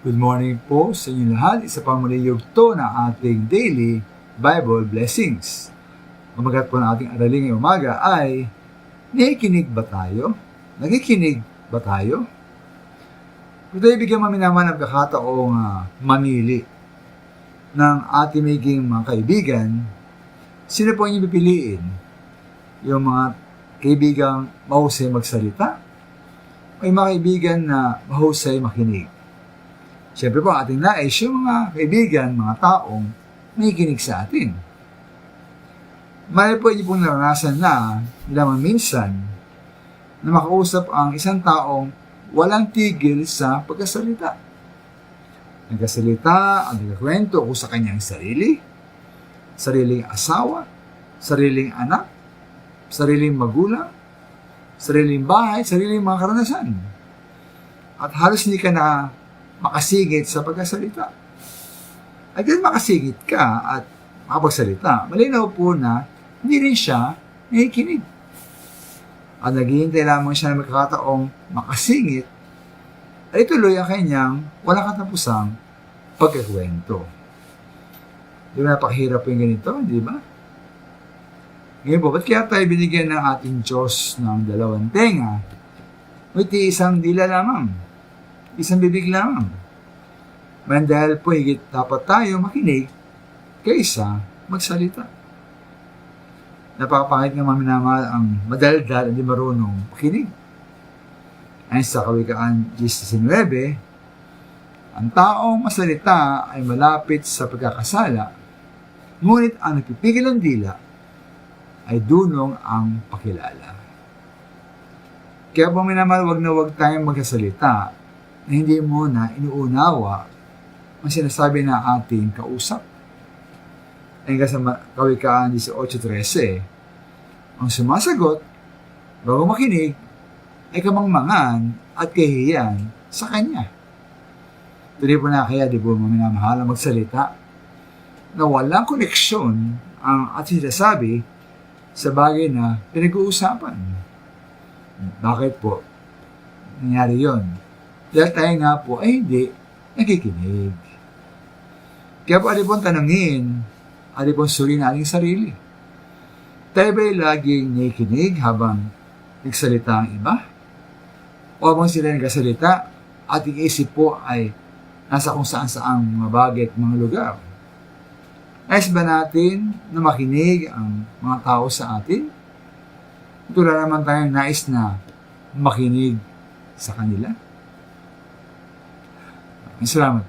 Good morning po sa inyo lahat. Isa pang muli yugto na ating daily Bible blessings. Umagat po ng ating araling ngayong umaga ay, nakikinig ba tayo? Nakikinig ba tayo? Kung tayo bigyan naman ng kakataong mamili ng ating magiging mga kaibigan, sino po ang inyong pipiliin? Yung mga kaibigang mahusay magsalita o yung mga kaibigan na mahusay makinig? Siyempre po, ating nais yung mga kaibigan, mga taong nakikinig sa atin. Marami po inyo pong naranasan na, lamang minsan, na makausap ang isang taong walang tigil sa pagkasalita. Nagkasalita, ang nagkakwento kung sa kanyang sarili, sariling asawa, sariling anak, sariling magulang, sariling bahay, sariling mga karanasan. At halos hindi ka na makasigit sa pagkasalita. At yan makasigit ka at makapagsalita, malinaw po na hindi rin siya nakikinig. At naghihintay lamang siya na magkakataong makasingit ay tuloy ang kanyang walang katapusang pagkakwento. Di ba napakahirap po yung ganito, di ba? Ngayon po, ba't kaya tayo binigyan ng ating Diyos ng dalawang tenga? Ngunit isang dila lamang. Isang bibig lamang. Man dahil po higit dapat tayo makinig kaysa magsalita. Napakapangit nga minamahal ang madaldal at di marunong makinig. Ayon sa Kawikaan 10:19, ang taong masalita ay malapit sa pagkakasala, ngunit ang nagpipigil ng dila ay dunong ang pakilala. Kaya po minamahal, wag na wag tayong magsasalita na hindi mo na inuunawa ang sinasabi na ating kausap. Ayon sa Kawikaan 18:13, ang sumasagot bago makinig ay kamangmangan at kahihiyan sa kanya. Tuloy po na kaya, di po minamahal magsalita na walang koneksyon ang ating sinasabi sa bagay na pinag-uusapan. Bakit po nangyari yon? Dahil tayo nga po ay hindi nakikinig. Kaya po pong tanungin, pong suri na ating sarili. Tayo ba'y laging nakikinig habang nagsalita ang iba? O habang sila nagsalita, ating isip po ay nasa kung saan-saang mga bagay at mga lugar? Nais ba natin na makinig ang mga tao sa atin? Tula naman tayong nais na makinig sa kanila. Salamat.